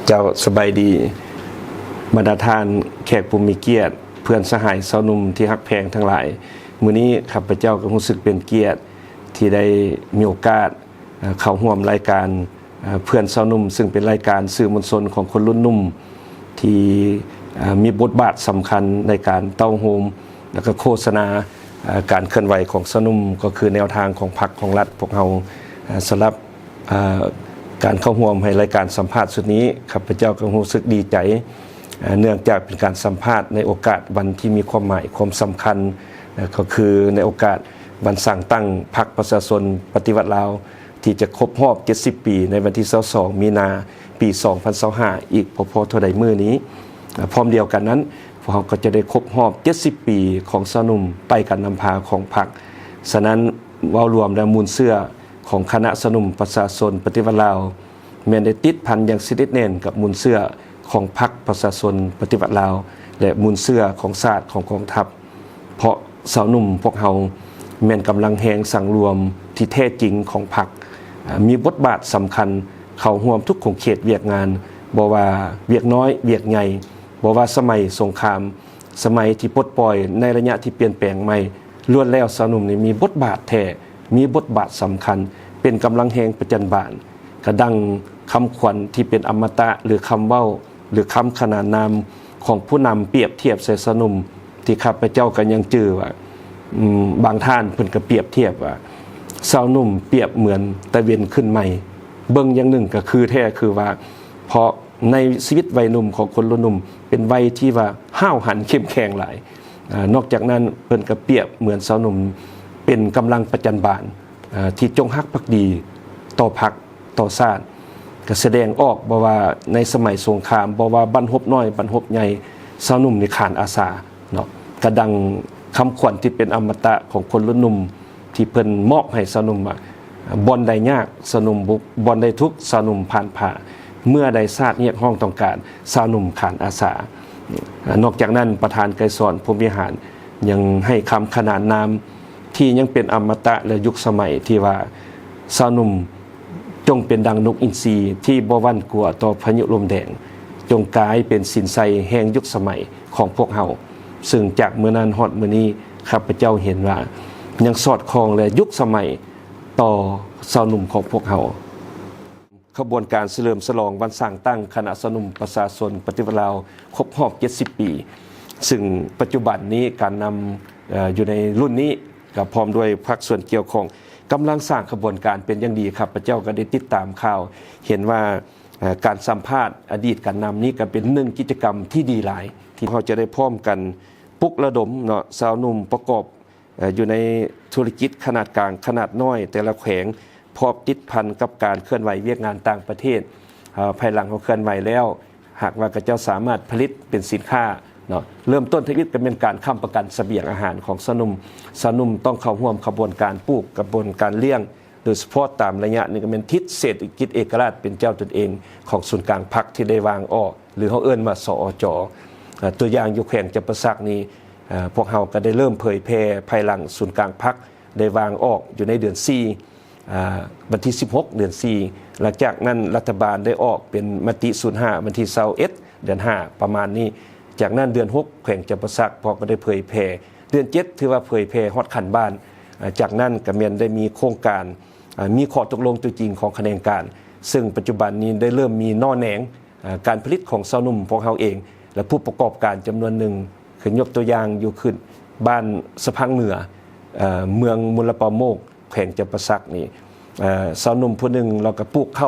เจ้าสบายดีบรรดาทานแขกผู้มีเกียรติเพื่อนสหายสาวนุ่มที่ฮักแพงทั้งหลายมื้อนี้ข้าพเจ้าก็รู้สึกเป็นเกียรติที่ได้มีโอกาสเข้าร่วมรายการเพื่อนสาวนุ่มซึ่งเป็นรายการสื่อมวลชนของคนรุ่นนุ่มที่มีบทบาทสำคัญในการเต้าโฮมแล้วก็โฆษณาการเคลื่อนไหวของสาวนุ่มก็คือแนวทางของพรรคของรัฐพวกเราสำหรับการเข้าร่วมให้รายการสัมภาษณ์สุดนี้ข้าพเจ้าก็รู้สึกดีใจเนื่องจากเป็นการสัมภาษณ์ในโอกาสวันที่มีความหมายความสำคัญก็คือในโอกาสวันสั่งตั้งพรรคประชาชนปฏิวัติลาวที่จะครบรอบ70ปีในวันที่22มีนาปี2025อีกพอๆเท่าใดมื้อนี้พร้อมเดียวกันนั้นพวกเราก็จะได้ครบรอบ70ปีของสาวนุ่มไปกันนำพาของพรรคฉะนั้นเว้ารวมและมูลเสื้อของคณะสาวนุ่มประชาชนปฏิวัติลาวแม้นได้ติดพันอย่างสนิทแน่นกับมูลเสื้อของพรรคประชาชนปฏิวัติลาวและมูลเสื้อของศาสตร์ของกองทัพเพราะสาวนุ่มพวกเราแม่นกำลังแหงสังรวมที่แท้จริงของพรรคมีบทบาทสำคัญเข้าร่วมทุกของเขตเวียกงานบ่ว่าเวียกน้อยเวียกใหญ่บ่ว่าสมัยสงครามสมัยที่ปลดปล่อยในระยะที่เปลี่ยนแปลงใหม่ล้วนแล้วสาวนุ่มนี่มีบทบาทแท้มีบทบาทสำคัญเป็นกำลังแหงประจันบานกระดังคำขวัญที่เป็นอมตะหรือคำเว้าหรือคำขนานนามของผู้นำเปรียบเทียบใส่สาวนุ่มที่ข้าพเจ้าก็ยังจื่อว่าบางท่านเพิ่นก็เปรียบเทียบว่าสาวนุ่มเปรียบเหมือนตะเวนขึ้นใหม่เบิ่งอย่างหนึ่งก็คือแท้คือว่าเพราะในชีวิตวัยหนุ่มของคนรุ่นหนุ่มเป็นวัยที่ว่าห้าวหันเข้มแข็งหลายนอกจากนั้นเพิ่นก็เปรียบเหมือนสาวนุ่มเป็นกำลังประจันบานที่จงรักภักดีต่อพรรคต่อชาติก็แสดงออกบ่ว่าในสมัยสงครามบ่ว่าบรรพบน้อยบรรพบใหญ่สาวนุ่มนี่ขานอาสาเนาะกระดังคำขวัญที่เป็นอมตะของคนรุ่นหนุ่มที่เพิ่นมอบให้สาวนุ่มบ่อนใดยากสาวนุ่มบุกบ่อนใดทุกข์สาวนุ่มผ่านผ่าเมื่อใดชาติเรียกร้องต้องการสาวนุ่มขานอาสานอกจากนั้นประธานไกรสอนพรหมวิหารยังให้คำขนานนามที่ยังเป็นอมตะและยุคสมัยที่ว่าสาวนุ่มจงเป็นดังนกอินทรีที่บ่หวั่นกลัวต่อพายุลมแดงจงกลายเป็นสินไทรแห่งยุคสมัยของพวกเฮาซึ่งจากเมื่อนั้นฮอดมื้อนี้ข้าพเจ้าเห็นว่ายังสอดคล้องและยุคสมัยต่อสาวนุ่มของพวกเฮาขบวนการเฉลิมฉลองวันสร้างตั้งคณะสาวนุ่มประชาชนปฏิวัติลาวครบรอบ70ปีซึ่งปัจจุบันนี้การนำอยู่ในรุ่นนี้ก็พร้อมด้วยภาคส่วนเกี่ยวข้องกำลังสร้างขบวนการเป็นอย่างดีครับพระเจ้าก็ได้ติดตามข่าวเห็นว่าการสัมภาษณ์อดีตการนำนี้ก็เป็นหนึ่งกิจกรรมที่ดีหลายที่เขาจะได้พร้อมกันปลุกระดมเนาะสาวหนุ่มประกอบอยู่ในธุรกิจขนาดกลางขนาดน้อยแต่ละแขวงพร้อมติดพันกับการเคลื่อนไหวเวียกงานต่างประเทศภายหลังเขาเคลื่อนไหวแล้วหากว่าพระเจ้าสามารถผลิตเป็นสินค้าเนาะเริ่มต้นที่จะเป็นการค้ำประกันเสบียงอาหารของสาวหนุ่มต้องเข้าร่วมขบวนการปลูกกระบวนการเลี้ยงโดยเฉพาะตามระยะนี้ก็เป็นทิศเศรษฐกิจเอกราชเป็นเจ้าตนเองของศูนย์กลางพรรคที่ได้วางออกหรือเขาเอิ้นว่าสอจตัวอย่างอยู่แขวงจำปาสักนี้พวกเขาก็ได้เริ่มเผยแพร่ภายหลังศูนย์กลางพรรคได้วางออกอยู่ในเดือน4วันที่16เดือน4หลังจากนั้นรัฐบาลได้ออกเป็นมติ05วันที่21เดือน5ประมาณนี้จากนั้นเดือน6แขวงจำปาสักพอก็ได้เผยแพร่เดือน7ถือว่าเผยแพร่ฮอดขันบ้านจากนั้นก็เมียนได้มีโครงการมีข้อตกลงตัวจริงของคะแนนการซึ่งปัจจุบันนี้ได้เริ่มมีน่อแหนงการผลิตของสาวนุ่มพวกเขาเองและผู้ประกอบการจำนวนหนึ่งคือยกตัวอย่างอยู่ขึ้นบ้านสะพังเหนือเมืองมุลปาโมกแขวงจำปาสักนี่สาวนุ่มผู้หนึ่งเราก็ปลูกข้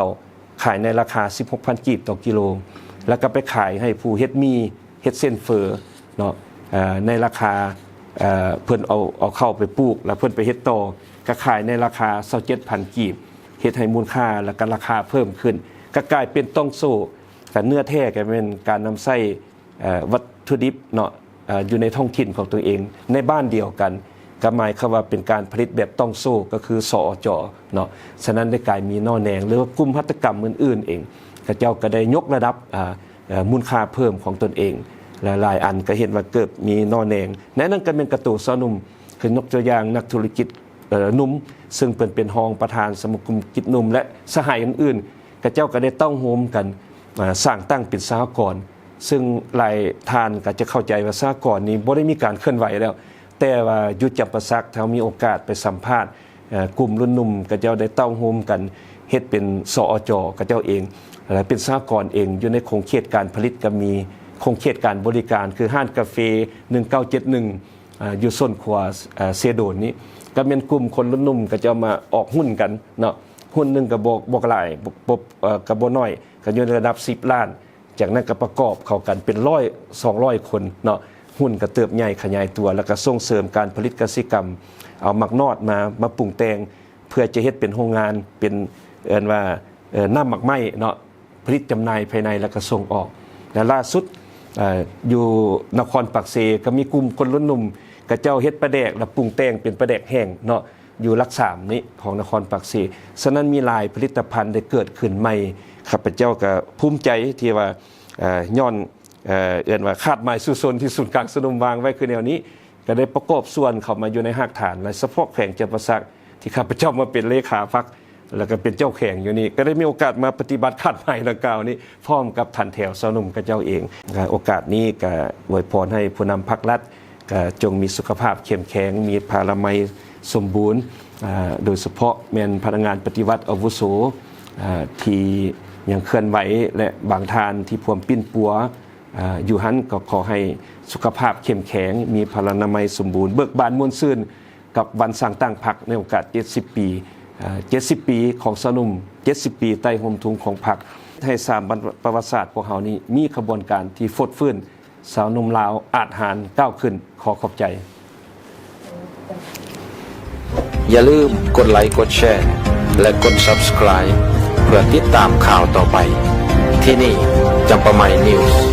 าวขายในราคา 16,000 กีบต่อกิโลแล้วก็ไปขายให้ผู้เฮ็ดมีเฮ็ดเส้นเฟอเนาะในราคาเพิ่นเอาเข้าไปปลูกแล้วเพิ่นไปเฮ็ดต่อก็ขายในราคา 27,000 กีบเฮ็ดให้มูลค่าแล้วก็ราคาเพิ่มขึ้นก็กลายเป็นต้องโซ่กับเนื้อแท้ก็เป็นการนำใช้วัตถุดิบเนาะอยู่ในท้องถิ่นของตัวเองในบ้านเดียวกันก็หมายความว่าเป็นการผลิตแบบต้องโซ่ก็คือสอจเนาะฉะนั้นได้กลายมีน่อแหนงหรือว่ากลุ่มหัตถกรรมอื่นๆเองก็เจ้าก็ได้ยกระดับมูลค่าเพิ่มของตนเองหลายอันก็เห็นว่าเกิดมีน่อแหนงนั่นก็เป็นกระตูสาวนุ่มคือยกตัวอย่างนักธุรกิจหนุ่มซึ่งเป็นรองประธานสมาคมกิจหนุ่มและสหายอื่นๆก็เจ้าก็ได้ต้องโฮมกัน สร้างตั้งเป็นสหกรณ์ซึ่งหลายท่านก็จะเข้าใจว่าสหกรณ์นี้บ่ได้มีการเคลื่อนไหวแล้วแต่ว่ายุทธจำปาสักถ้ามีโอกาสไปสัมภาษณ์กลุ่มรุ่นหนุ่มก็เจ้าได้เต้าโฮมกันเฮ็ดเป็นสอจก็เจ้าเองและเป็นสหกรณ์เองอยู่ในโครงข่ายการผลิตก็มีโครงข่ายการบริการคือห้านกาแฟ1971อยู่ส้นขวาเซโดนนี้ก็เป็นกลุ่มคนรุ่นหนุ่มก็จะมาออกหุ้นกันเนาะหุ้นหนึงก็บ่หลายก็บ่น้อยก็อยู่ในระดับ10ล้านจากนั้นก็ประกอบเข้ากันเป็น100-200คนเนาะหุ้นก็เติบใหญ่ขยายตัวแล้วก็ส่งเสริมการผลิตกสิกรรมเอามักนอดมาปรุงแต่งเพื่อจะเฮ็ดเป็นโรงงานเป็นว่าน้ำหมักไหม้เนาะผลิตจำหน่ายภายในแล้วก็ส่งออกและล่าสุดอยู่นครปักเซก็มีกลุ่มคนรุ่นหนุ่มกระเจ้าเฮ็ดปลาแดกและปรุงแต่งเป็นปลาแดกแห้งเนาะอยู่รัก3นี้ของนครปักเซฉะนั้นมีหลายผลิตภัณฑ์ได้เกิดขึ้นใหม่ข้าพเจ้าก็ภูมิใจที่ว่าย้อนว่าคาดหมายสู่ซนที่ศูนย์กลางสนมวางไว้คือแนวนี้ก็ได้ประกอบส่วนเข้ามาอยู่ในหากฐานและเฉพาะแขวงจำปาสักที่ข้าพเจ้ามาเป็นเลขาพรรคแล้วก็เป็นเจ้าแข่งอยู่นี่ก็ได้มีโอกาสมาปฏิบัติคาดหมายดังกล่าวนี้พร้อมกับทันแถวสนุ่มกับเจ้าเองโอกาสนี้ก็อวยพรให้ผู้นำพรรครัฐก็จงมีสุขภาพเข้มแข็งมีพลามัยสมบูรณ์โดยเฉพาะแม่นพนักงานปฏิวัติอาวุโสที่ยังเคลื่อนไหวและบางทานที่พวมปิ้นปัวอยู่หันก็ขอให้สุขภาพเข้มแข็งมีพลานามัยสมบูรณ์เบิกบานม่วนซื่นกับวันสร้างตั้งพรรคในโอกาส70 ปี70 ปีของสนุ่ม70 ปีใต้ห่มทุงของพรรคให้สามประวัติศาสตร์พวกเขานี้มีขบวนการที่ฟดฟื้นสาวนุ่มลาวอาจหารก้าวขึ้นขอขอบใจอย่าลืมกดไลค์กดแชร์และกด Subscribe เพื่อติดตามข่าวต่อไปที่นี่จำปาไมนิวส์